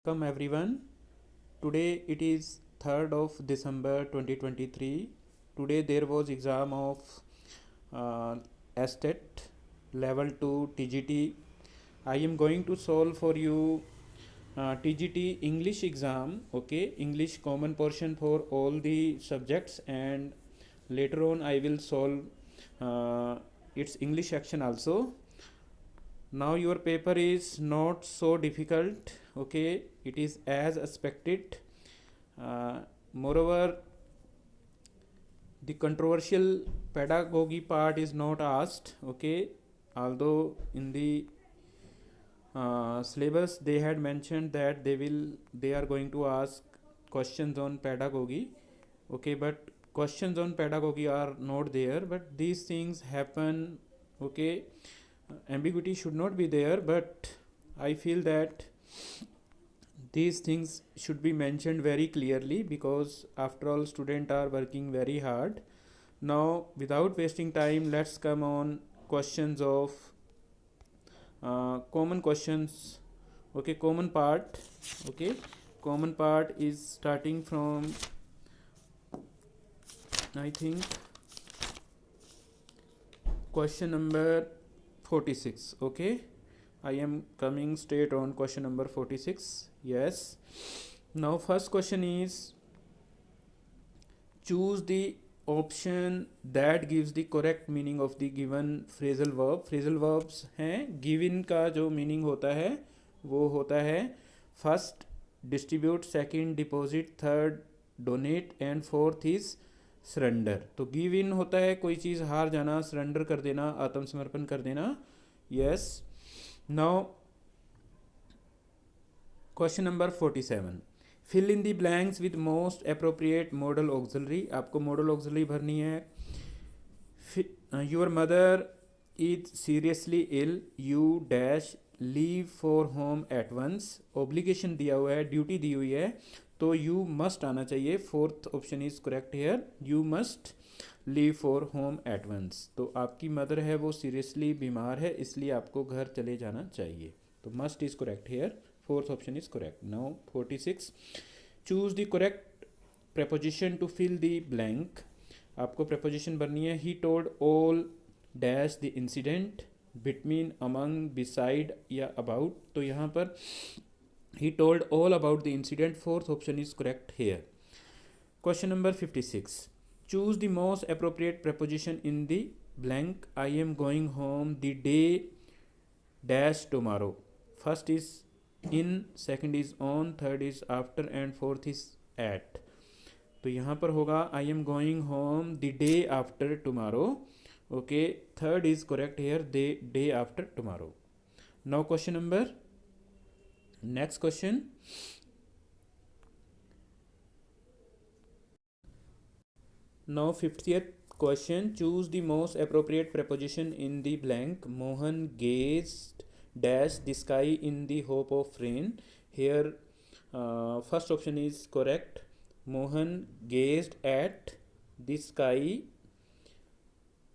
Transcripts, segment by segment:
Welcome everyone. Today it is 3rd of December 2023. Today there was exam of STET level 2 TGT. I am going to solve for you TGT English exam. Okay, English common portion for all the subjects, and later on I will solve its English section also. Now your paper is not so difficult. Okay, it is as expected. Moreover, the controversial pedagogy part is not asked. Okay, although in the syllabus they had mentioned that they are going to ask questions on pedagogy. Okay, but questions on pedagogy are not there, but these things happen. Okay, ambiguity should not be there, but I feel that these things should be mentioned very clearly, because after all students are working very hard. Now without wasting time, let's come on questions of common questions. Okay, common part. Okay, common part is starting from, I think, question number 46. Okay, I am coming straight on question number 46. Yes. Now first question is, choose the option that gives the correct meaning of the given phrasal verb. phrasal verbs हैं, given का जो meaning होता है वो होता है first distribute, second deposit, third donate and fourth is surrender. तो give in होता है कोई चीज़ हार जाना, surrender कर देना, आत्मसमर्पण कर देना. Yes. Now question number 47. Fill in the blanks with most appropriate modal auxiliary. आपको मॉडल ऑक्सिलरी भरनी है. Your mother is seriously ill, you dash leave for home at once. Obligation दिया हुआ है, ड्यूटी दी हुई है, तो यू मस्ट आना चाहिए. Fourth option is correct here, you must leave for home at once. तो आपकी मदर है वो सीरियसली बीमार है, इसलिए आपको घर चले जाना चाहिए. तो must is correct hair. Fourth option is correct. Now 46. Choose the correct preposition to fill the blank. आपको preposition भरनी है. He told all dash the incident, between, among, beside या about. तो यहाँ पर he told all about the incident. Fourth option is correct here. Question number 56. Choose the most appropriate preposition in the blank. I am going home the day dash tomorrow. First is in, second is on, third is after and fourth is at. तो यहाँ पर होगा आई am going home the day after tomorrow. Okay, third is correct hair, day after tomorrow. Now question number, next question. Now 50th question. Choose the most appropriate preposition in the blank. Mohan gazed dash the sky in the hope of rain. Here first option is correct. Mohan gazed at the sky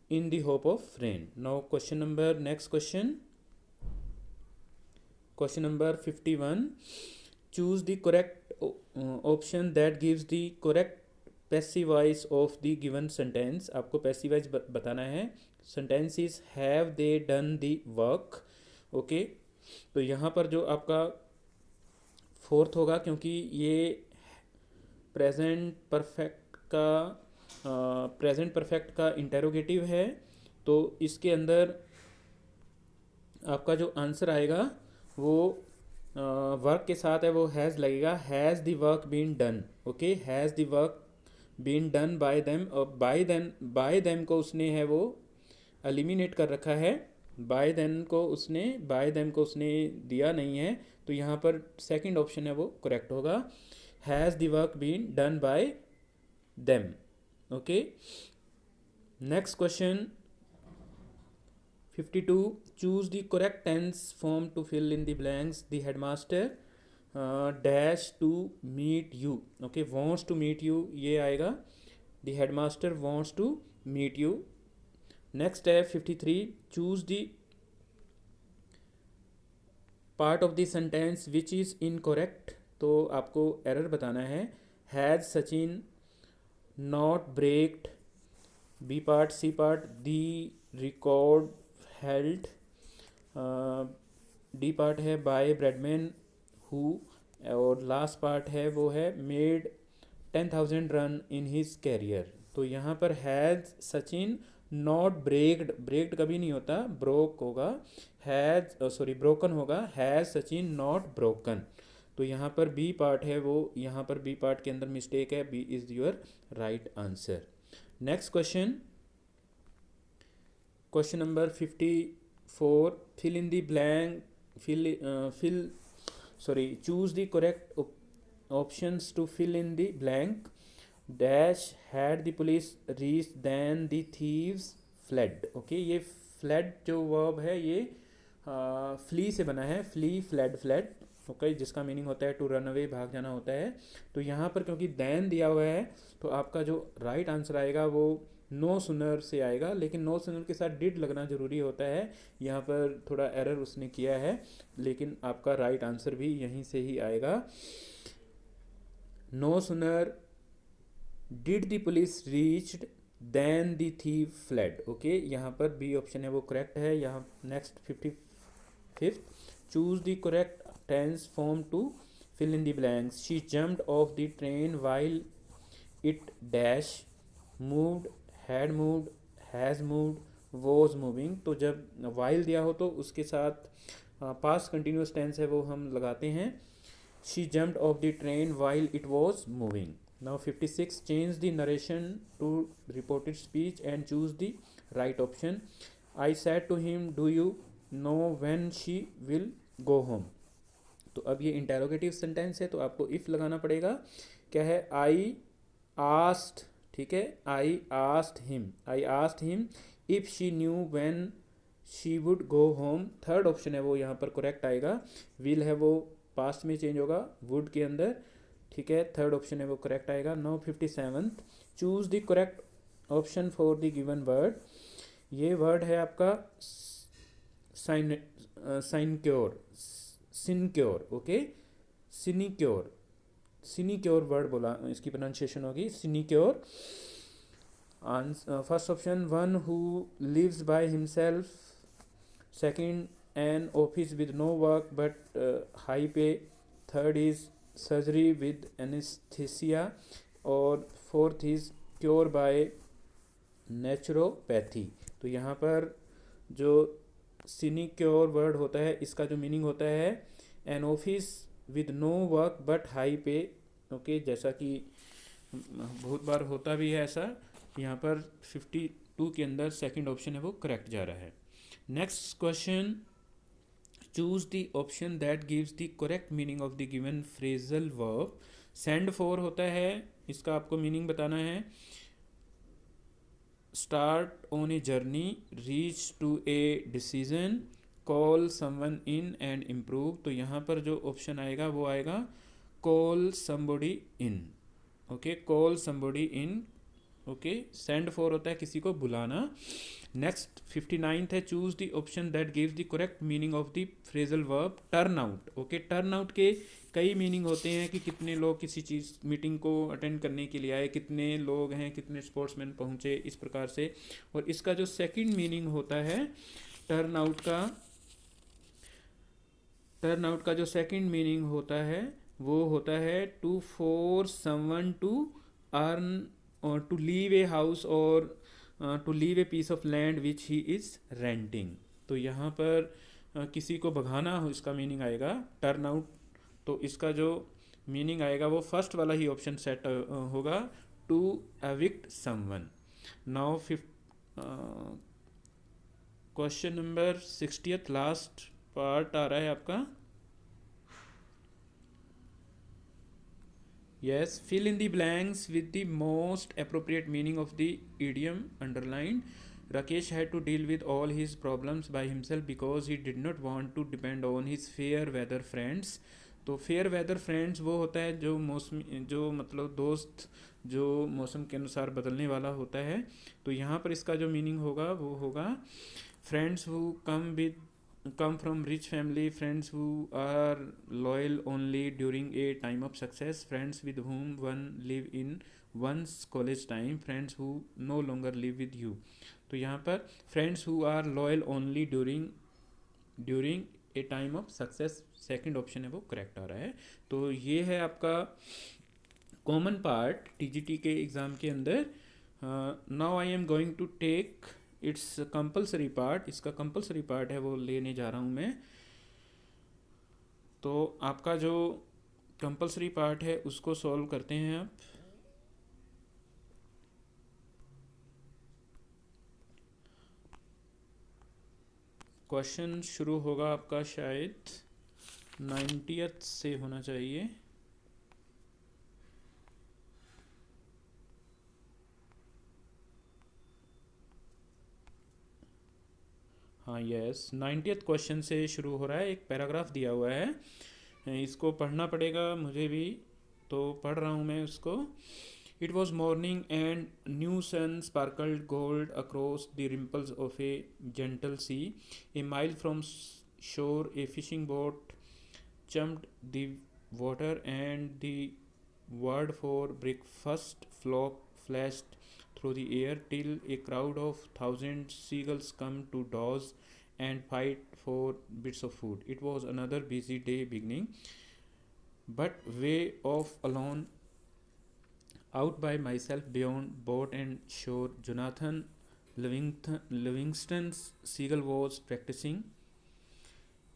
in the hope of rain. Now question number, next question. Question number 51. Choose the correct option that gives the correct passive voice of the given sentence. आपको passive voice बताना है. Sentence is have they done the work. Okay, तो यहाँ पर जो आपका fourth होगा, क्योंकि ये प्रेजेंट परफेक्ट का इंटेरोगेटिव है, तो इसके अंदर आपका जो आंसर आएगा वो वर्क के साथ है, वो हैज़ लगेगा. Has the work been done. Okay, has the work been done by them. और बाय देम को उसने है वो एलिमिनेट कर रखा है. बाय देम को उसने दिया नहीं है, तो यहाँ पर सेकंड ऑप्शन है वो करेक्ट होगा. Has the work been done by them. Okay, next question 52. Choose the correct tense form to fill in the blanks. The headmaster dash to meet you. Okay, wants to meet you ये आएगा. The headmaster wants to meet you. Next है 53. Choose the part of the sentence which is incorrect. तो आपको error बताना है। Has Sachin not breaked, B part, C part, the record held, D part है by Bradman who, और last part है वो है made 10,000 run in his career. तो यहाँ पर has Sachin not breaked, breaked कभी नहीं होता, ब्रोक होगा, हैज़ सॉरी ब्रोकन होगा, हैज़ सचिन नॉट ब्रोकन। तो यहाँ पर बी पार्ट है वो, यहाँ पर बी पार्ट के अंदर मिस्टेक है, B is your right answer. Next question, question number 54, fill in the blank, choose the correct options to fill in the blank. Dash had the police reached then the thieves fled. Okay, ये fled जो verb है ये flee से बना है, flee fled fled, okay, जिसका meaning होता है टू रन अवे, भाग जाना होता है। तो यहाँ पर क्योंकि दैन दिया हुआ है तो आपका जो राइट आंसर आएगा वो नो सुनर से आएगा, लेकिन नो सुनर के साथ डिड लगना ज़रूरी होता है। यहाँ पर थोड़ा एरर उसने किया है, लेकिन आपका राइट आंसर भी यहीं से ही आएगा। No sooner did the police reached then the thief fled. Okay, यहाँ पर बी ऑप्शन है वो करेक्ट है। यहाँ next 55th, choose the correct tense form to fill in the blanks. She jumped off the train while it dash moved, had moved, has moved, was moving. तो जब while दिया हो तो उसके साथ पास्ट कंटिन्यूस टेंस है वो हम लगाते हैं। She jumped off the train while it was moving. Now 56, change the narration to reported speech and choose the right option. I said to him do you know when she will go home. तो अब ये interrogative sentence है तो आपको if लगाना पड़ेगा। क्या है, आई आस्क्ड, ठीक है, I asked him if she knew when she would go home. Third option है वो यहाँ पर करेक्ट आएगा। विल है वो पास्ट में चेंज होगा वुड के अंदर, ठीक है, थर्ड ऑप्शन है वो करेक्ट आएगा। Now 57th, choose the correct option for the given word. ये वर्ड है आपका साइनक्योर, सिनक्योर, ओके, सिनिक्योर, सिनिक्योर वर्ड बोला, इसकी प्रोनाउंसिएशन होगी sinecure. First option, one who lives by himself. Second, an office with no work but high pay. Third is surgery with anaesthesia, और fourth is cure by naturopathy. तो यहाँ पर जो सिनिक्योर वर्ड होता है इसका जो मीनिंग होता है an office with no work but high pay, okay, जैसा कि बहुत बार होता भी है ऐसा। यहाँ पर 52 के अंदर सेकंड ऑप्शन है वो करेक्ट जा रहा है। Next question, choose the option that gives the correct meaning of the given phrasal verb. Send for होता है, इसका आपको मीनिंग बताना है। Start on a journey, reach to a decision, call someone in and improve. तो यहाँ पर जो ऑप्शन आएगा वो आएगा call somebody in, okay, call somebody in, okay. Send for होता है किसी को बुलाना। नेक्स्ट 59th है, choose the option that gives the correct meaning of the phrasal verb turn out. Okay, turn out के कई मीनिंग होते हैं कि कितने लोग किसी चीज़ मीटिंग को अटेंड करने के लिए आए, कितने लोग हैं, कितने स्पोर्ट्समैन पहुँचे, इस प्रकार से। और इसका जो सेकंड मीनिंग होता है टर्न आउट का जो सेकंड मीनिंग होता है वो होता है to force someone to earn और टू लीव ए हाउस और to leave a piece of land which he is renting. तो यहाँ पर किसी को भगाना इसका मीनिंग आएगा टर्न आउट। तो इसका जो मीनिंग आएगा वो फर्स्ट वाला ही ऑप्शन सेट होगा, to evict someone. Now question number 60th last part आ रहा है आपका। Yes, fill in the blanks with the most appropriate meaning of the idiom underlined. Rakesh had to deal with all his problems by himself because he did not want to depend on his fair weather friends. तो fair weather friends वो होता है जो मौसमी, जो मतलब दोस्त जो मौसम के अनुसार बदलने वाला होता है। तो यहाँ पर इसका जो मीनिंग होगा वो होगा friends who come with come from rich family, friends who are loyal only during a time of success, friends with whom one live in one's college time, friends who no longer live with you. तो यहाँ पर friends who are loyal only during a time of success, second option है वो correct आ रहा है. तो ये है आपका कॉमन पार्ट टीजीटी के एग्ज़ाम के अंदर. Now I am going to take its compulsory part. इसका कंपलसरी पार्ट है वो लेने जा रहा हूँ मैं. तो आपका जो कंपलसरी पार्ट है उसको सॉल्व करते हैं आप. क्वेश्चन शुरू होगा आपका शायद 90th से होना चाहिए. हाँ यस, 90th क्वेश्चन से शुरू हो रहा है. एक पैराग्राफ दिया हुआ है, इसको पढ़ना पड़ेगा मुझे भी, तो पढ़ रहा हूँ मैं उसको. It was morning and new sun sparkled gold across the ripples of a gentle sea. A mile from shore, a fishing boat chumped the water, and the word for breakfast flock flashed through the air till a crowd of thousand seagulls come to doze and fight for bits of food. It was another busy day beginning, but way off alone, out by myself beyond boat and shore, Jonathan Livingston's seagull was practicing.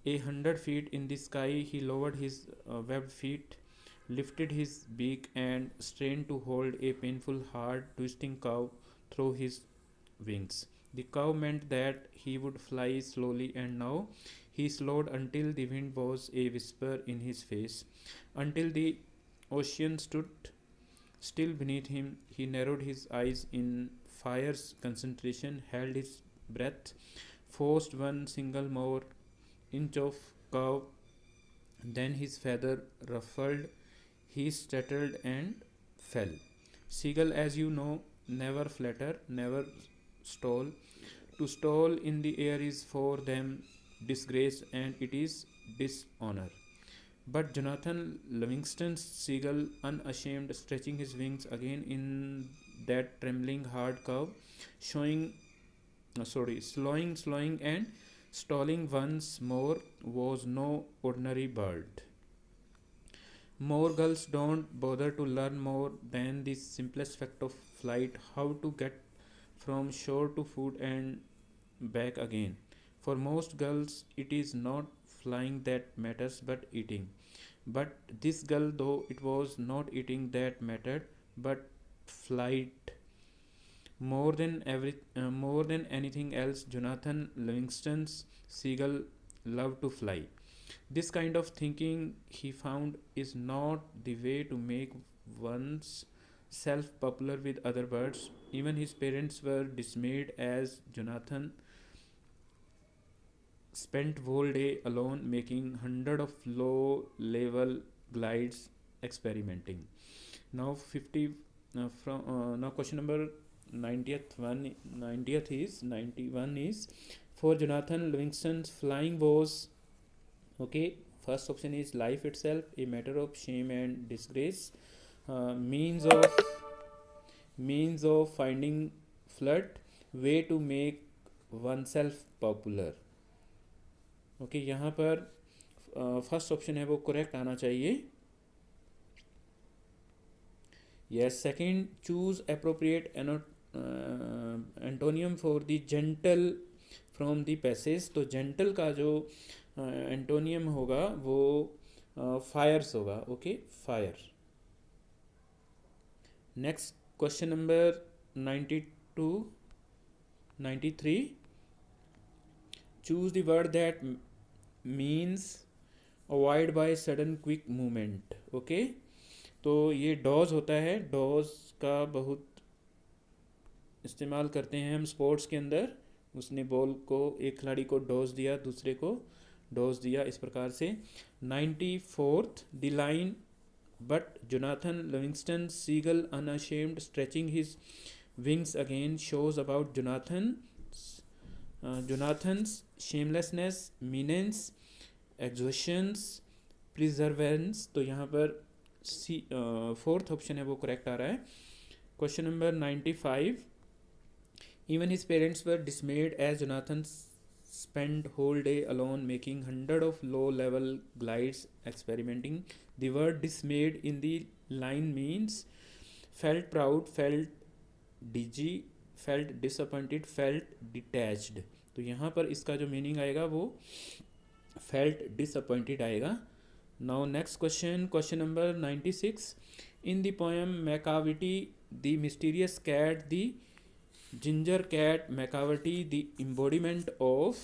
100 feet in the sky, he lowered his webbed feet, lifted his beak, and strained to hold a painful, hard, twisting cow through his wings. The cow meant that he would fly slowly, and now he slowed until the wind was a whisper in his face, until the ocean stood still beneath him. He narrowed his eyes in fierce concentration, held his breath, forced one single more inch of curve, then his feather ruffled, he startled and fell. Seagull, as you know, never flatter, never stall. To stall in the air is for them disgrace, and it is dishonor. But Jonathan Livingston's seagull, unashamed, stretching his wings again in that trembling hard curve, slowing and stalling once more, was no ordinary bird. More gulls don't bother to learn more than the simplest fact of flight, how to get from shore to food and back again. For most gulls, it is not flying that matters but eating. But this gull, though it was not eating that mattered, but flight. More than anything else, Jonathan Livingston's seagull loved to fly. This kind of thinking, he found, is not the way to make one's self popular with other birds. Even his parents were dismayed as Jonathan spent whole day alone making hundred of low level glides experimenting. Now 50 from now question number 91 is for Jonathan Livingston's flying was okay. First option is life itself, a matter of shame and disgrace, means of finding flirt, way to make oneself popular. Okay यहाँ पर first option है वो correct आना चाहिए. Yes, second, choose appropriate antonym for the gentle from the passage. तो gentle का जो antonym होगा वो फायर्स होगा. Okay, fire. Next question number 93. Choose the word that means avoid by sudden quick movement. Okay, तो ये डॉज होता है. डॉज का बहुत इस्तेमाल करते हैं हम स्पोर्ट्स के अंदर. उसने बॉल को, एक खिलाड़ी को डॉज दिया, दूसरे को डॉज दिया, इस प्रकार से. 94th, the line but Jonathan Livingston Seagull unashamed stretching his wings again shows about Jonathan's Jonathan's, shamelessness, meanness, exhaustions, perseverance. तो यहाँ पर सी फोर्थ ऑप्शन है वो करेक्ट आ रहा है। Question number 95, even his parents were dismayed as Jonathan spent whole day alone making hundred of low level glides experimenting. The word dismayed in the line means felt proud, felt dizzy, felt disappointed, felt detached. तो यहाँ पर इसका जो meaning आएगा वो felt disappointed आएगा. Now next question, question number 96. In the poem Macavity, the mysterious cat, the ginger cat, Macavity the embodiment of,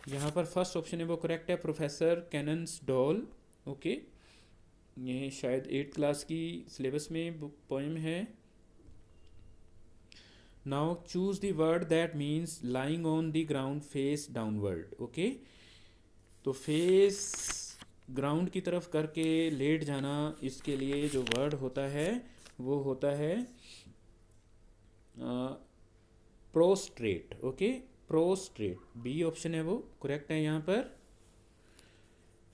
यहाँ पर फर्स्ट ऑप्शन है वो करेक्ट है, प्रोफेसर कैनन्स डॉल. ओके, ये शायद 8th क्लास की सिलेबस में पोएम है. Now choose the word that means lying on the ground face downward. Okay, तो फेस ग्राउंड की तरफ करके लेट जाना, इसके लिए जो वर्ड होता है वो होता है prostrate. Okay, prostrate, B option है वो करेक्ट है. यहाँ पर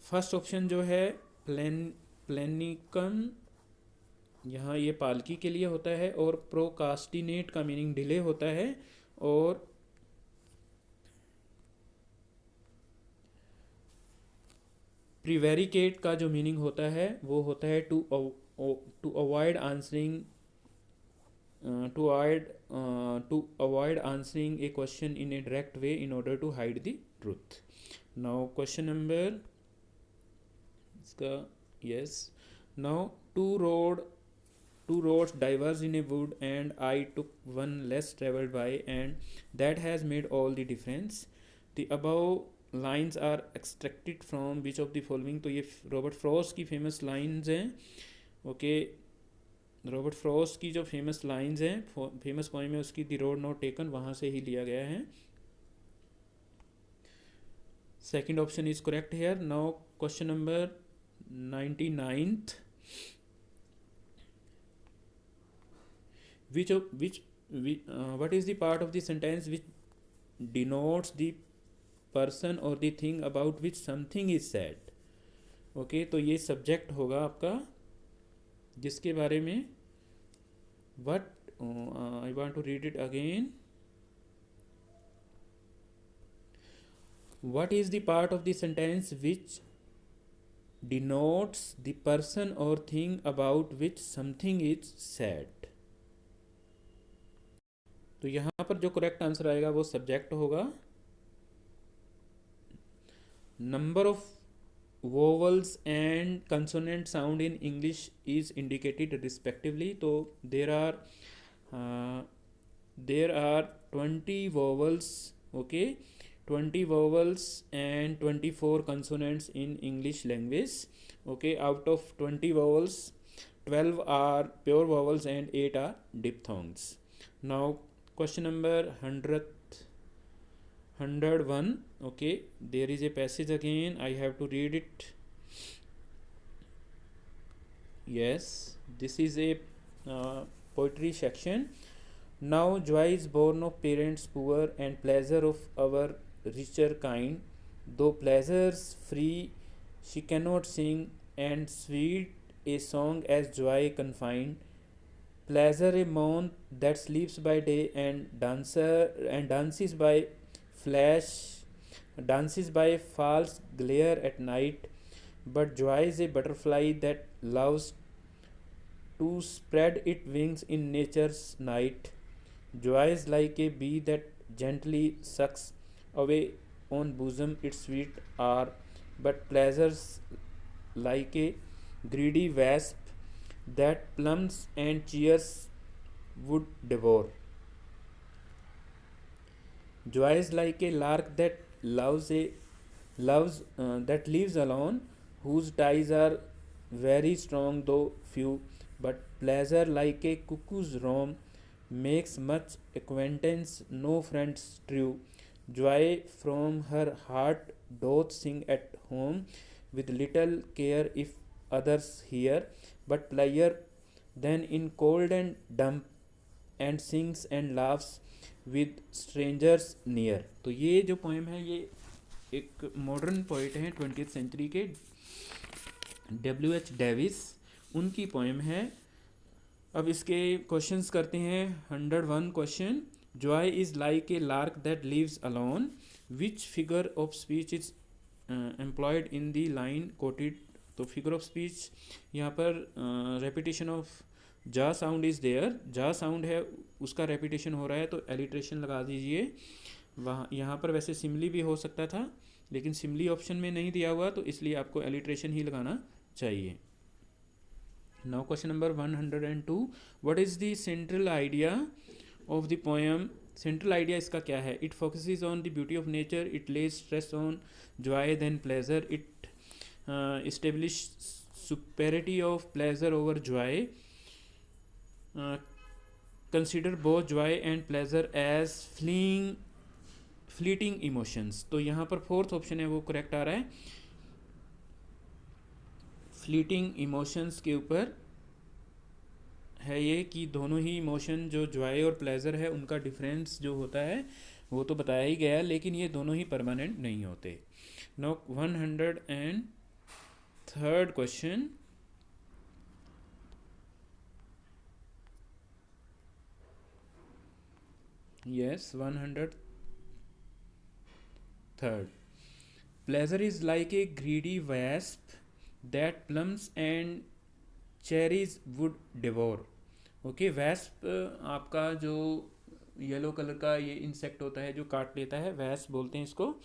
फर्स्ट ऑप्शन जो है प्लेनिकम, यहाँ ये पालकी के लिए होता है, और प्रोकास्टिनेट का मीनिंग डिले होता है, और प्रिवेरिकेट का जो मीनिंग होता है वो होता है to avoid answering to avoid answering a question in a direct way in order to hide the truth. Now question number iska, yes. Now two roads diverge in a wood and I took one less traveled by, and that has made all the difference. The above lines are extracted from which of the following? तो ये Robert Frost की famous lines हैं. Okay, Robert Frost की जो famous lines हैं, famous poem है उसकी, the road not taken, वहाँ से ही लिया गया है. Second option is correct hair. Now question number 99th, what is the part of the sentence which denotes the person or the thing about which something is said? Okay, तो ये subject होगा आपका, जिसके बारे में what I want to read it again. What is the part of the sentence which denotes the person or thing about which something is said? तो यहाँ पर जो करेक्ट आंसर आएगा वो सब्जेक्ट होगा. Number of vowels and consonant sound in English is indicated respectively. तो there are 20 vowels. Okay, 20 vowels and 24 consonants in English language. Okay, out of 20 vowels, 12 are pure vowels and 8 are diphthongs. Now question number 101. Okay, there is a passage again, I have to read it. Yes, this is a poetry section. Now joy is born of parents poor and pleasure of our richer kind. Though pleasures free she cannot sing, and sweet a song as joy confined. Pleasure a moon that sleeps by day and dances by false glare at night. But joy is a butterfly that loves to spread its wings in nature's night. Joy is like a bee that gently sucks away on bosom its sweet hour, but pleasures like a greedy wasp that plums and cheers would devour. Joy is like a lark that that lives alone, whose ties are very strong though few. But pleasure like a cuckoo's roam makes much acquaintance, no friends true. Joy from her heart doth sing at home, with little care if others hear. But pleasure then in cold and dumb, and sings and laughs with strangers near. तो ये जो poem है ये एक modern poet हैं 20th century के, W.H. Davis, उनकी poem है। अब इसके क्वेश्चंस करते हैं। 101 question, joy is like a lark that lives alone, which figure of speech is employed in the line quoted. तो फिगर ऑफ स्पीच यहाँ पर रेपिटेशन ऑफ जा साउंड इज़ देयर, जा साउंड है उसका रेपिटेशन हो रहा है तो एलिट्रेशन लगा दीजिए। वहाँ यहाँ पर वैसे सिमली भी हो सकता था लेकिन सिमली ऑप्शन में नहीं दिया हुआ तो इसलिए आपको एलिट्रेशन ही लगाना चाहिए। Now question number 102, what is the central idea of the poem. Central idea इसका क्या है। It focuses on the beauty of nature, it lays stress on joy then pleasure, it establish superiority of pleasure over joy, consider both joy and pleasure as fleeting emotions. तो यहाँ पर fourth option है वो correct आ रहा है, fleeting emotions के ऊपर है ये कि दोनों ही इमोशन जो जॉय और प्लेजर है उनका डिफरेंस जो होता है वो तो बताया ही गया, लेकिन ये दोनों ही परमानेंट नहीं होते। Now 103rd question, yes 103rd, pleasure is like a greedy wasp that plums and cherries would devour। Okay, wasp आपका जो येलो कलर का ये इंसेक्ट होता है जो काट लेता है, वैस्प बोलते हैं इसको।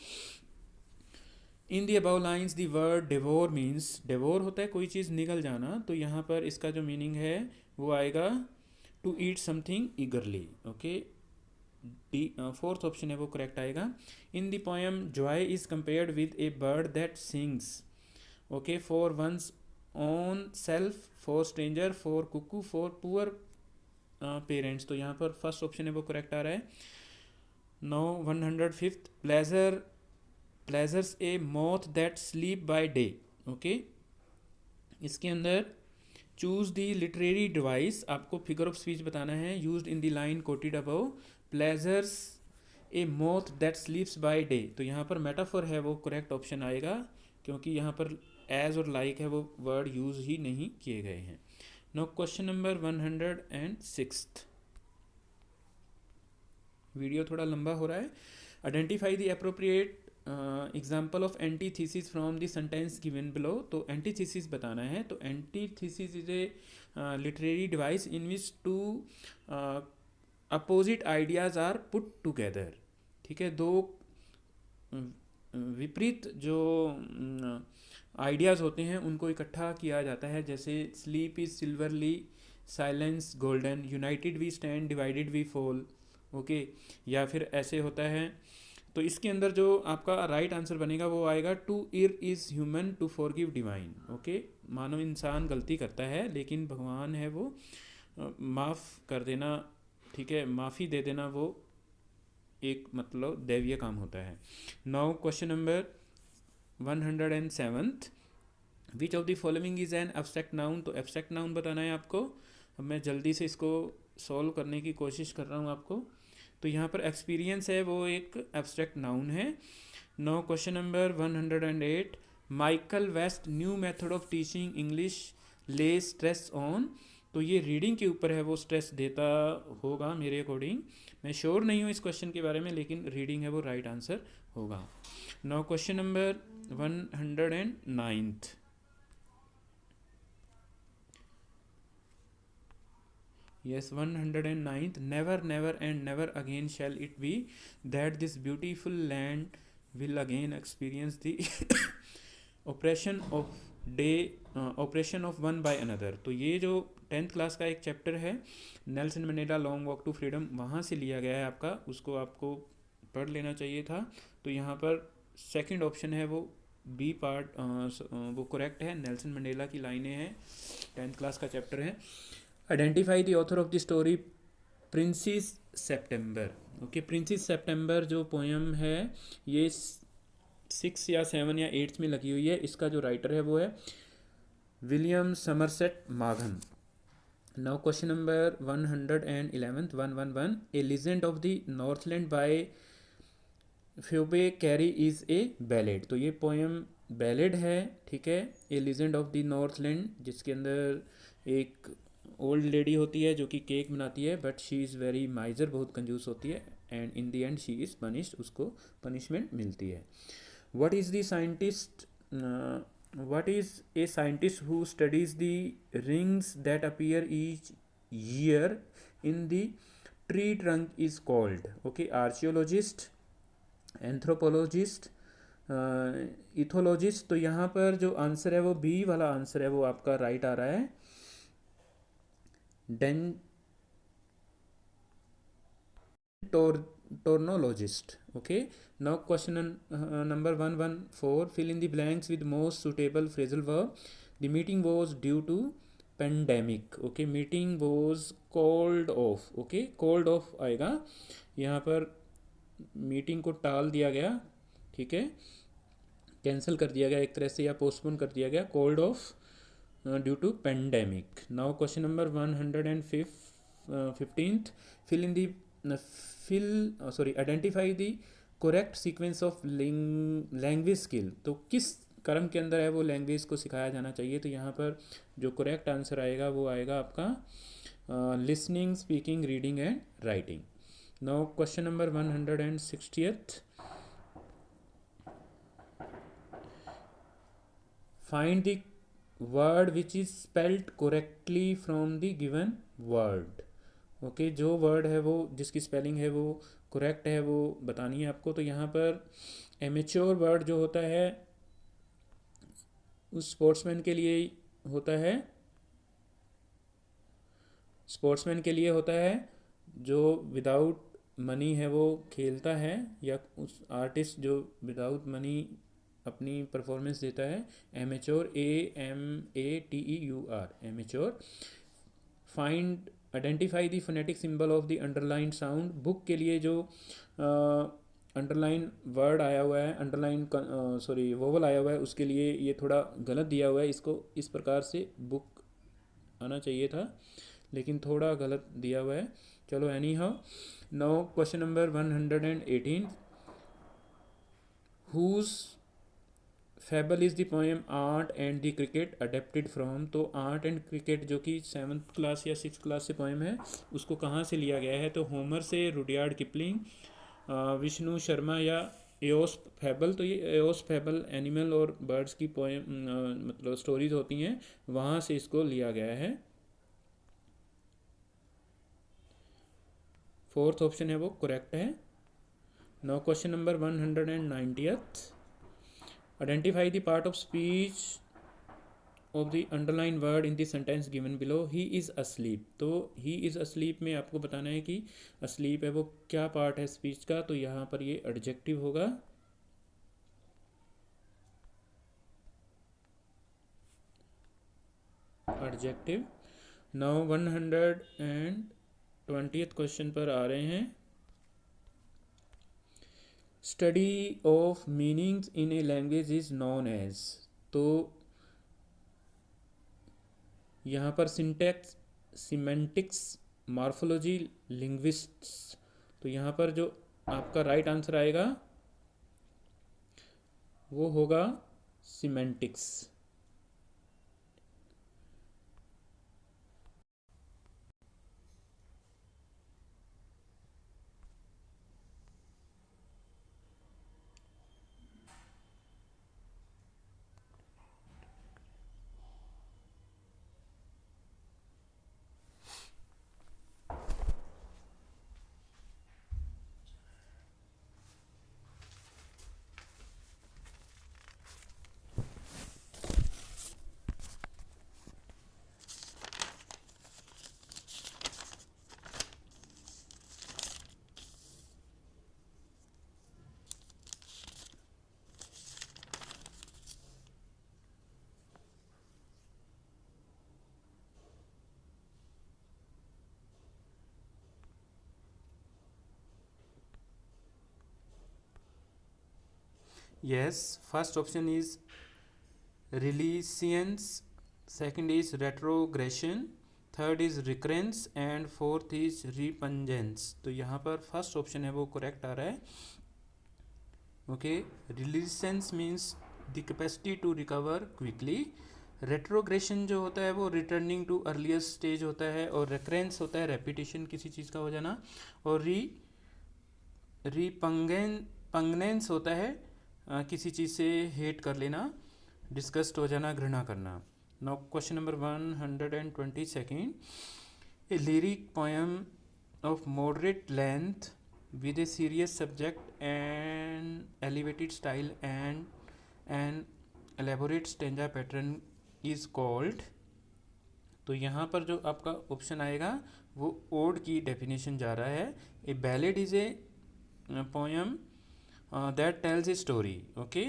In the above lines the word devour means, devour होता है कोई चीज़ निगल जाना, तो यहाँ पर इसका जो मीनिंग है वो आएगा to eat something eagerly. Okay, D fourth option है वो करेक्ट आएगा। In the poem joy is compared with a bird that sings, okay, for one's own self, for stranger, for cuckoo, for poor parents. तो यहाँ पर first option है वो correct आ रहा है। No 105th, pleasures a moth that sleep by day. Okay, इसके अंदर चूज द लिटरेरी डिवाइस, आपको फिगर ऑफ स्पीच बताना है used in the line quoted above, pleasures a moth that sleeps by day. तो यहाँ पर मेटाफर है वो करेक्ट ऑप्शन आएगा क्योंकि यहाँ पर एज और लाइक है वो वर्ड यूज ही नहीं किए गए हैं। नो क्वेश्चन नंबर 106, वीडियो थोड़ा लंबा हो रहा है। Identify the appropriate example of antithesis from the sentence given below. तो एंटीथीसिस बताना है। तो antithesis is a literary device in which two opposite ideas are put together. ठीक है, दो विपरीत जो आइडियाज़ होते हैं उनको इकट्ठा किया जाता है, जैसे sleep is silverly, silence golden, united we stand, divided we fall. Okay, या फिर ऐसे होता है। तो इसके अंदर जो आपका राइट आंसर बनेगा वो आएगा to err is human to forgive divine. Okay, मानव इंसान गलती करता है लेकिन भगवान है वो माफ़ कर देना, ठीक है, माफ़ी दे देना वो एक मतलब दैवीय काम होता है। Now question number 107, which of the following is an abstract noun. तो एब्स्ट्रैक्ट नाउन बताना है आपको। अब मैं जल्दी से इसको सॉल्व करने की कोशिश कर रहा हूँ आपको। तो यहाँ पर एक्सपीरियंस है वो एक एब्स्ट्रैक्ट नाउन है। Now question number 108, Michael West new method of teaching English lay stress on. तो ये रीडिंग के ऊपर है वो स्ट्रेस देता होगा मेरे अकॉर्डिंग, मैं श्योर नहीं हूँ इस क्वेश्चन के बारे में, लेकिन रीडिंग है वो राइट आंसर होगा। Now question number 109, yes 109th, never never and never again shall it be that this beautiful land will again experience the oppression of one by another। तो ये जो 10th क्लास का एक chapter है Nelson Mandela long walk to freedom, वहाँ से लिया गया है आपका, उसको आपको पढ़ लेना चाहिए था। तो यहाँ पर सेकंड ऑप्शन है वो बी पार्ट वो करेक्ट है। नेल्सन मंडेला की लाइनें हैं, 10th क्लास का चैप्टर है। Identify the author of the story princess September. Okay, princess September जो पोएम है ये 6 या 7 या 8 में लगी हुई है। इसका जो राइटर है वो है William Somerset मॉगन। Now question number 111th 111. A Legend of the Northland by Phoebe Cary is a ballad. तो ये पोएम बैलेड है, ठीक है। A legend of the Northland, जिसके अंदर एक ओल्ड लेडी होती है जो कि केक बनाती है, but she is very miser, बहुत कंजूस होती है, and in the end she is punished, उसको पनिशमेंट मिलती है। What is the scientist what is a scientist who studies the rings that appear each year in the tree trunk is called? Okay, archaeologist, anthropologist, ethologist. तो यहाँ पर जो answer है वो B वाला आंसर है, वो आपका राइट आ रहा है, tornologist. Okay, now question number 114, fill in the blanks with most suitable phrasal verb. The meeting was due to pandemic. Okay, meeting was called off. Okay, called off आएगा यहाँ पर, मीटिंग को टाल दिया गया, ठीक है, कैंसिल कर दिया गया एक तरह से, या पोस्टपोन कर दिया गया, called off due to pandemic. Now question number 115th, fill in the identify the correct sequence of language skill. तो किस क्रम के अंदर है वो लैंग्वेज को सिखाया जाना चाहिए? तो यहाँ पर जो करेक्ट आंसर आएगा वो आएगा आपका listening, speaking, reading and writing. Now question number 160th, find the word which is spelled correctly from the given word। Okay, जो वर्ड है वो, जिसकी स्पेलिंग है वो करेक्ट है, वो बतानी है आपको। तो यहाँ पर एमेच्योर वर्ड जो होता है उस स्पोर्ट्समैन के लिए होता है, स्पोर्ट्समैन के लिए होता है जो विदाउट मनी है वो खेलता है, या उस आर्टिस्ट जो विदाउट मनी अपनी परफॉर्मेंस देता है। Amateur, AMATEUR, amateur. Find, identify the phonetic symbol of the underline sound. Book के लिए जो अंडरलाइन वर्ड आया हुआ है, अंडरलाइन वोवल आया हुआ है, उसके लिए ये थोड़ा गलत दिया हुआ है, इसको इस प्रकार से बुक आना चाहिए था, लेकिन थोड़ा गलत दिया हुआ है। चलो, anyhow. Now question number 118, whose fable is the poem ant and the cricket adapted from. तो आर्ट एंड क्रिकेट जो कि 7th क्लास या 6th क्लास से पोएम है, उसको कहाँ से लिया गया है? तो होमर से, रुडयार्ड किपलिंग, विष्णु शर्मा, या एओस फेबल। तो ये एओस फेबल एनिमल और बर्ड्स की पोएम मतलब स्टोरीज होती हैं, वहाँ से इसको लिया गया है। 4th ऑप्शन है वो करेक्ट है। Now question number 190th, identify the part of speech of the underline word in the sentence given below. He is asleep. तो ही इज़ अस्लीप में आपको बताना है कि अस्लीप है वो क्या पार्ट है स्पीच का। तो यहाँ पर ये एडजेक्टिव होगा, एडजेक्टिव। नाउ 120th क्वेश्चन पर आ रहे हैं, study of meanings in a language is known as. तो यहाँ पर सिंटैक्स, सिमेंटिक्स, मॉर्फोलॉजी, लिंग्विस्ट्स। तो यहाँ पर जो आपका राइट आंसर आएगा वो होगा semantics. Yes, first option is religions, second is retrogression, third is recurrence and fourth is repugnance. तो यहाँ पर फर्स्ट ऑप्शन है वो करेक्ट आ रहा है। Okay, resilience means the capacity to recover quickly. Retrogression जो होता है वो रिटर्निंग टू अर्लियर स्टेज होता है, और रिकरेंस होता है रेपिटेशन किसी चीज़ का हो जाना, और रिपंगनेंस होता है किसी चीज़ से हेट कर लेना, डिस्गस्ट हो जाना, घृणा करना। Now question number 122, A lyric poem of moderate length with a serious subject and elevated style and an elaborate stanza pattern is called। तो यहाँ पर जो आपका ऑप्शन आएगा वो ओड की डेफिनेशन जा रहा है। A ballad is a poem that tells a story. Okay,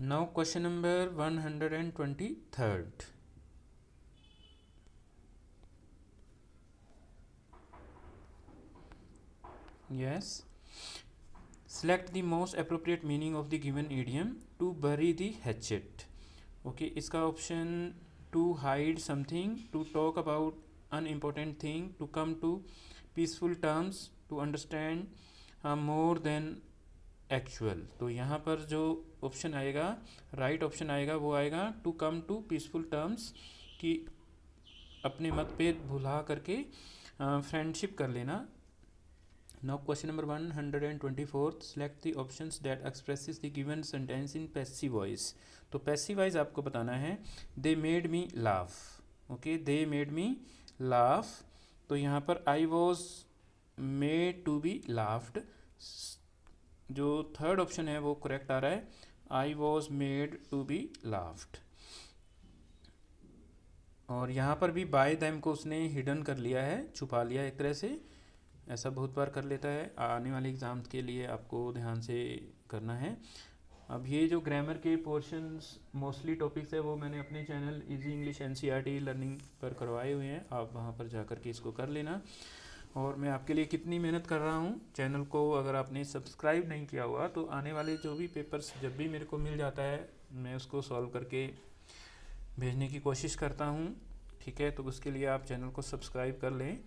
now question number 123। Yes. Select the most appropriate meaning of the given idiom to bury the hatchet. Okay, इसका option to hide something, to talk about unimportant thing, to come to peaceful terms, to understand more than actual। तो यहाँ पर जो option आएगा, right option आएगा, वो आएगा to come to peaceful terms, कि अपने मतभेद भुला करके फ्रेंडशिप कर लेना। Now question number 124, select the options that expresses the given sentence in passive voice। तो passive voice आपको बताना है they made me laugh। okay, they made me laugh। तो यहाँ पर I was made to be laughed। जो third option है वो करेक्ट आ रहा है, I was made to be laughed। और यहाँ पर भी by them को उसने हिडन कर लिया है, छुपा लिया एक तरह से, ऐसा बहुत बार कर लेता है। आने वाले एग्ज़ाम्स के लिए आपको ध्यान से करना है। अब ये जो ग्रामर के पोर्शंस मोस्टली टॉपिक्स है वो मैंने अपने channel easy English NCERT learning पर करवाए हुए हैं, आप वहाँ पर जा कर के इसको कर लेना। और मैं आपके लिए कितनी मेहनत कर रहा हूँ, चैनल को अगर आपने सब्सक्राइब नहीं किया हुआ तो आने वाले जो भी पेपर्स जब भी मेरे को मिल जाता है मैं उसको सॉल्व करके भेजने की कोशिश करता हूँ। ठीक है, तो उसके लिए आप चैनल को सब्सक्राइब कर लें।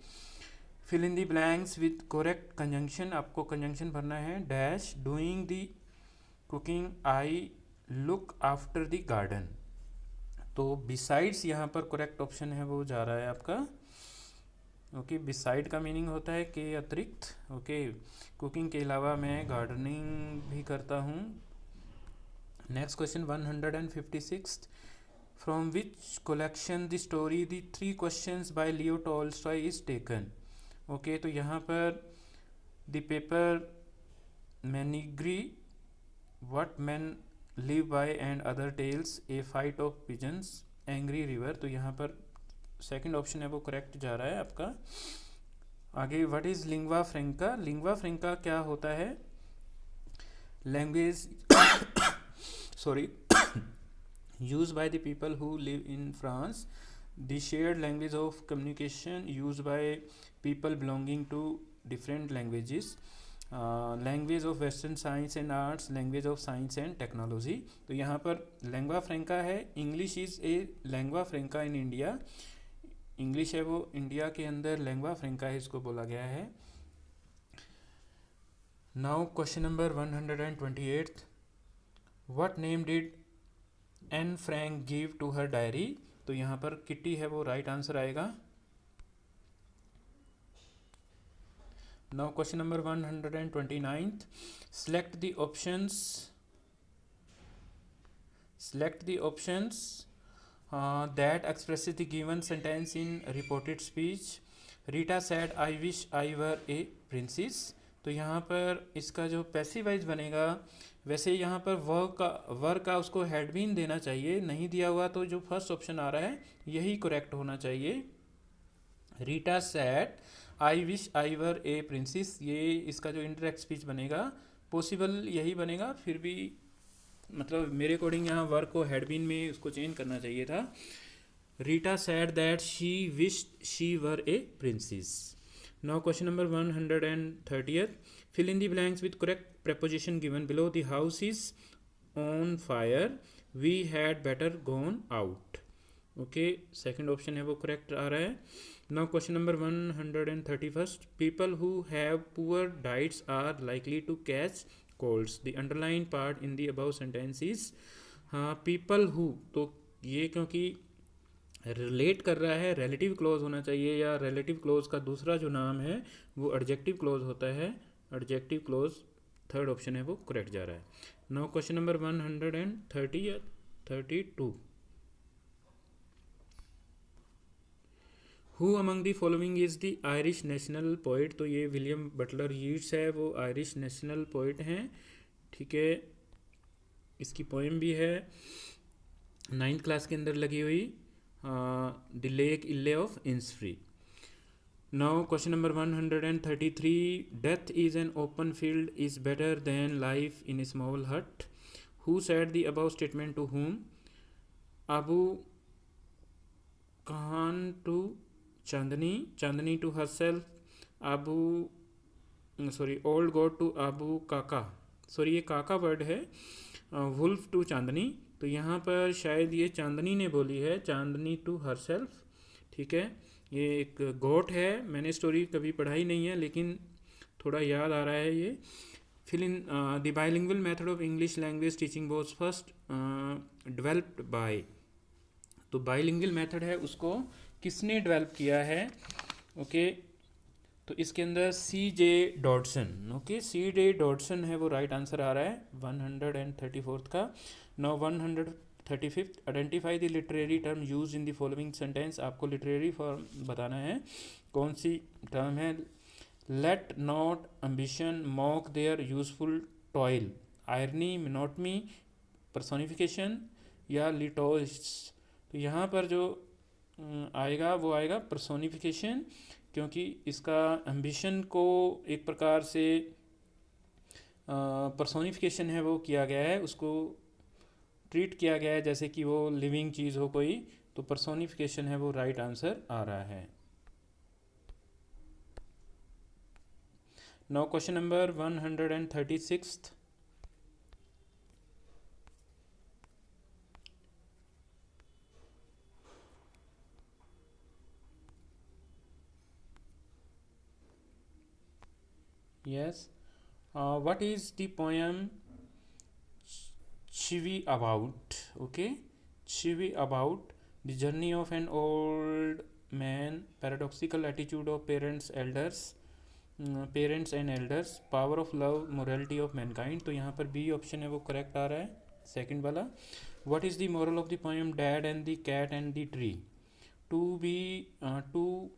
Fill in the blanks with correct conjunction, आपको कंजंक्शन भरना है। Dash doing the cooking I look after the garden. तो बिसाइड्स यहाँ पर करेक्ट ऑप्शन है वो जा रहा है आपका। ओके, बिसाइड का मीनिंग होता है के अतिरिक्त। ओके, कुकिंग के अलावा मैं गार्डनिंग भी करता हूँ। Next question 156, from which collection the story the 3 questions by Leo Tolstoy is taken. Okay, तो यहाँ पर the paper menagerie, what man live by and other tales, a fight of pigeons, angry river. तो यहाँ पर second option है वो correct जा रहा है आपका। आगे what is lingua Franka. Lingua Franka क्या होता है, language sorry used by the people who live in France, the shared language of communication used by people belonging to different languages, language of western science and arts, language of science and technology। तो यहाँ पर lingua franca है, English is a lingua franca in India। English है वो India के अंदर lingua franca है, इसको बोला गया है। Now question number 128, what name did Anne Frank give to her diary. तो यहाँ पर किटी है वो राइट आंसर आएगा। Now question number 129, select the options that expresses the given sentence in reported speech. Rita said I wish I were a princess. तो यहाँ पर इसका जो पैसिवाइज बनेगा, वैसे यहाँ पर वर्क का उसको हेडबिन देना चाहिए, नहीं दिया हुआ तो जो फर्स्ट ऑप्शन आ रहा है यही करेक्ट होना चाहिए। Rita said I wish I were a princess, ये इसका जो इंटरेक्ट स्पीच बनेगा पॉसिबल यही बनेगा। फिर भी मतलब मेरे अकॉर्डिंग यहाँ वर्क को हेडबिन में उसको चेंज करना चाहिए था। Rita sad that she wished she were a princess. Now question number 130, fill in the blanks with correct preposition given below. The house is on fire, we had better gone out। Okay, second option है वो correct आ रहा है। Now question number 131, people who have poor diets are likely to catch colds. The underline part in the above sentence is, हाँ people who, तो ये क्योंकि relate कर रहा है, रिलेटिव क्लोज होना चाहिए, या रिलेटिव क्लोज का दूसरा जो नाम है वो एडजेक्टिव क्लोज होता है, एडजेक्टिव क्लोज थर्ड ऑप्शन है वो करेक्ट जा रहा है। नाउ क्वेश्चन नंबर 130 या 32, who among the following is the Irish national poet. तो ये विलियम बटलर यीट्स है, वो आयरिश नेशनल पोइट हैं, ठीक है। इसकी पोएम भी है 9th क्लास के अंदर लगी हुई, the lake isle of Innisfree. Now question number 133, death is an open field is better than life in a small hut. Who said the above statement to whom. Abu Khan to Chandni, Chandni to herself, Abu sorry old god to Abu Kaka, sorry ये काका word है, wolf to चांदनी। तो यहाँ पर शायद ये चांदनी ने बोली है, चांदनी टू हरसेल्फ, ठीक है। ये एक गोट है, मैंने स्टोरी कभी पढ़ाई नहीं है लेकिन थोड़ा याद आ रहा है ये। Fill in the bilingual method of English language teaching was first developed by. तो बाइलिंगुअल मेथड है उसको किसने डेवलप किया है, ओके। तो इसके अंदर C.J. डॉडसन, okay, C.J. डॉडसन है वो राइट आंसर आ रहा है 134 का। Now 135, identify the literary term use in the following sentence. आपको लिटरेरी फॉर्म बताना है, कौन सी टर्म है। Let not ambition mock their useful toil, irony, monotomy, personification या लिटोस। तो यहाँ पर जो आएगा वो आएगा पर्सोनिफिकेशन, क्योंकि इसका एम्बिशन को एक प्रकार से पर्सोनिफिकेशन है वो किया गया है, उसको ट्रीट किया गया है जैसे कि वो लिविंग चीज़ हो कोई, तो पर्सोनिफिकेशन है वो राइट आंसर आ रहा है। Now question number 136, yes, what is the poem Chivi about, okay, Chivi about, the journey of an old man, paradoxical attitude of parents and elders, power of love, morality of mankind। तो यहाँ पर B option है वो correct आ रहा है, second वाला। what is the moral of the poem Dad and the cat and the tree। to be too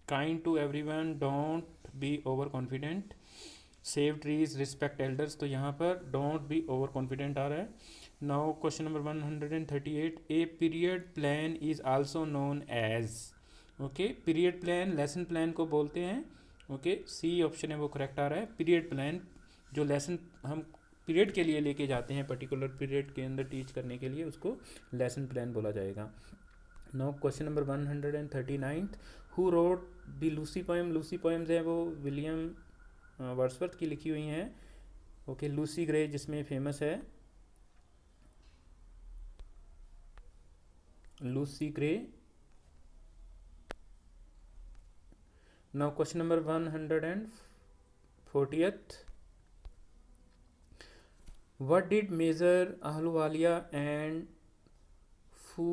kind to everyone, don't be over confident, save trees, respect elders. तो यहाँ पर don't be over confident आ रहा है। Now question number 138, a period plan is also known as, okay, period plan lesson plan को बोलते हैं, okay, C option है वो करेक्ट आ रहा है। पीरियड प्लान जो लेसन हम पीरियड के लिए लेके जाते हैं, पर्टिकुलर पीरियड के अंदर टीच करने के लिए, उसको लेसन प्लान बोला जाएगा। Now question number 139, who wrote the Lucy poem. Lucy poems है वो विलियम वर्ड्सवर्थ की लिखी हुई हैं, ओके। लूसी ग्रे जिसमें फेमस है, Lucy Gray. Now question number 140, what did Major Ahluwalia and Phu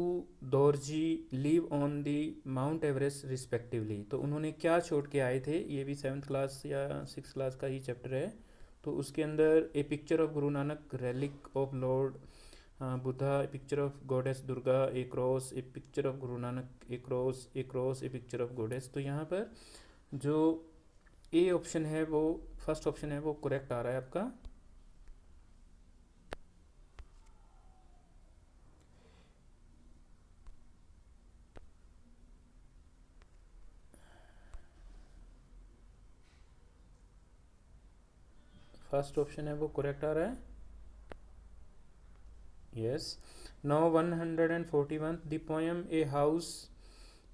Dorji leave on the Mount Everest respectively. तो उन्होंने क्या छोड़ के आए थे, ये भी 7th क्लास या 6th क्लास का ही चैप्टर है। तो उसके अंदर ए picture of Guru Nanak, relic of Lord Buddha, a picture of goddess Durga, a cross, a picture of Guru Nanak, a cross, a picture of goddess. तो यहाँ पर जो ए ऑप्शन है वो फर्स्ट ऑप्शन है वो करेक्ट आ रहा है आपका। फर्स्ट ऑप्शन है वो करेक्ट आ रहा है, yes. Now 141, the poem a house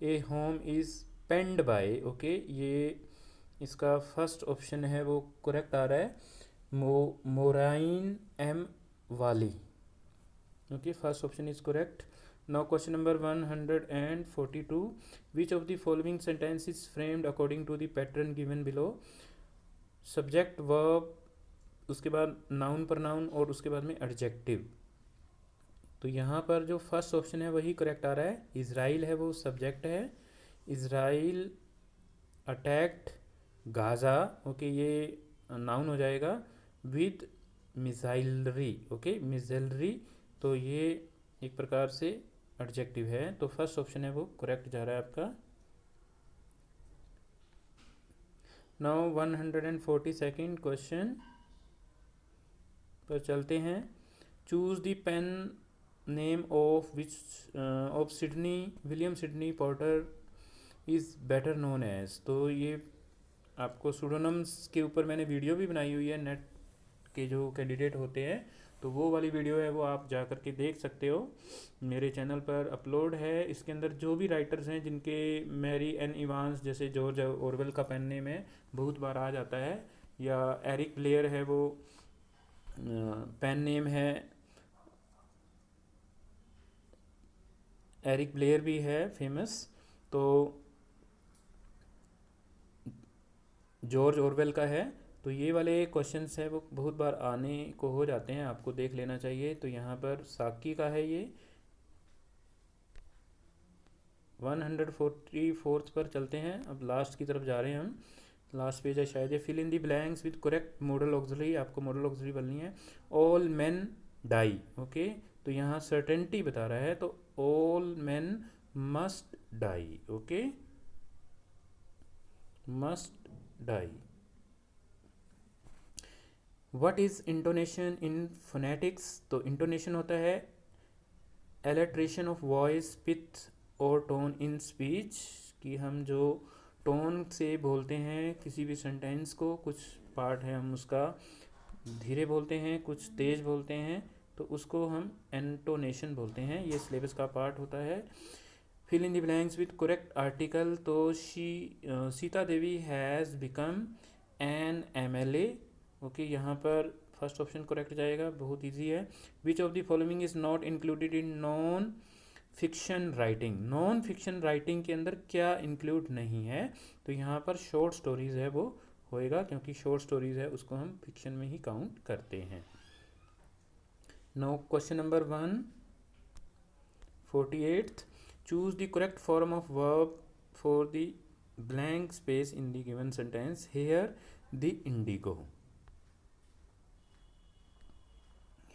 a home is penned by, okay, ये इसका फर्स्ट ऑप्शन है वो करेक्ट आ रहा है, मोराइन एम वाली, okay, first option is correct. Now question number 142. Which of the following sentence is framed according to the pattern given below? Subject verb, उसके बाद नाउन प्रनाउन और उसके बाद में एडजेक्टिव। तो यहाँ पर जो फर्स्ट ऑप्शन है वही करेक्ट आ रहा है। इज़राइल है वो सब्जेक्ट है। इज़राइल अटैक्ड गाज़ा, ओके, ये नाउन हो जाएगा। विद मिसाइलरी, ओके, मिसाइलरी, तो ये एक प्रकार से एडजेक्टिव है। तो फर्स्ट ऑप्शन है वो करेक्ट जा रहा है आपका। नाउ 142 क्वेश्चन पर चलते हैं। Choose the pen name of which of Sidney William Sidney Potter is better known as. तो ये आपको सूडोनम्स के ऊपर मैंने वीडियो भी बनाई हुई है। नेट के जो कैंडिडेट होते हैं तो वो वाली वीडियो है, वो आप जा कर के देख सकते हो, मेरे चैनल पर अपलोड है। इसके अंदर जो भी राइटर्स हैं जिनके मैरी एन इवांस जैसे जॉर्ज ऑरवेल का पेन नेम है बहुत बार आ जाता है, या एरिक ब्लेयर है वो पेन नेम है, एरिक ब्लेयर भी है फेमस। तो जॉर्ज ऑरवेल का है। तो ये वाले क्वेश्चंस है वो बहुत बार आने को हो जाते हैं, आपको देख लेना चाहिए। तो यहाँ पर साकी का है ये। 144 पर चलते हैं, अब लास्ट की तरफ जा रहे हैं हम। लास्ट पेज है शायद ये। Fill in the blanks with correct modal auxiliary, आपको मॉडल ऑक्सिलरी बननी है। ऑल मेन डाई, ओके, तो यहाँ सर्टेनिटी बता रहा है, तो all men must die, okay, must die. What is intonation in phonetics? तो इंटोनेशन होता है एलेट्रेशन ऑफ वॉइस, पिच और टोन इन स्पीच, कि हम जो टोन से बोलते हैं किसी भी सेंटेंस को, कुछ पार्ट है हम उसका धीरे बोलते हैं, कुछ तेज़ बोलते हैं, तो उसको हम इंटोनेशन बोलते हैं। ये सिलेबस का पार्ट होता है। Fill in the blanks with correct article. तो Sita Devi has become an MLA, okay, यहाँ पर फर्स्ट ऑप्शन करेक्ट जाएगा, बहुत इजी है। Which of the following is not included in non fiction writing? Non fiction writing के अंदर क्या इंक्लूड नहीं है? तो यहाँ पर शॉर्ट स्टोरीज है वो होएगा, क्योंकि शॉर्ट स्टोरीज है उसको हम फिक्शन में ही काउंट करते हैं। Now question number 148। Choose the correct form of verb for the blank space in the given sentence. Here the indigo,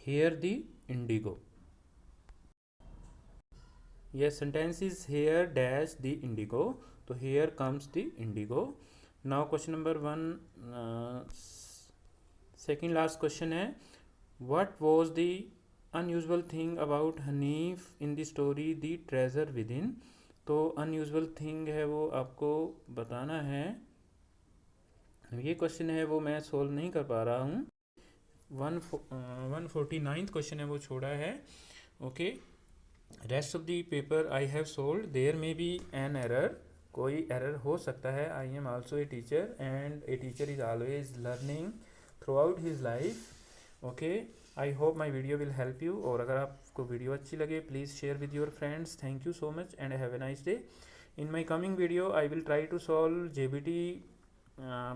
here the indigo. Yes, sentence is here dash the indigo, so here comes the indigo. Now question number 1, second last question है, what was the unusual thing about Hanif in the story the treasure within? तो unusual thing है वो आपको बताना है। ये question है वो मैं सोल्व नहीं कर पा रहा हूँ। 149 क्वेश्चन है वो छोड़ा है, okay. Rest of the paper I have solve. There may be an error, कोई एरर हो सकता है। I am also a teacher and a teacher is always learning throughout his life, okay. I hope my video will help you, और अगर आपको video अच्छी लगे please share with your friends. Thank you so much and have a nice day. In my coming video I will try to solve JBT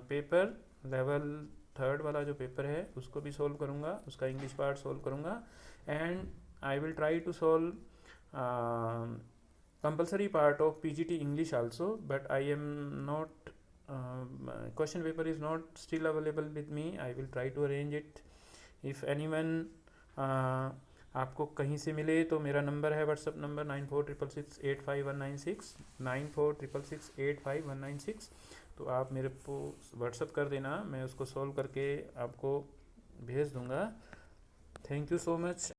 paper level 3 वाला जो paper है उसको भी सॉल्व करूँगा, उसका इंग्लिश पार्ट सॉल्व करूँगा। And I will try to solve compulsory part of PGT English also, but I am not question paper is not still available with me. I will try to arrange it. If anyone आपको कहीं से मिले तो मेरा number है WhatsApp number 9466685196 9466685196। तो आप मेरे को व्हाट्सअप कर देना, मैं उसको सॉल्व करके आपको भेज दूँगा। Thank you so much.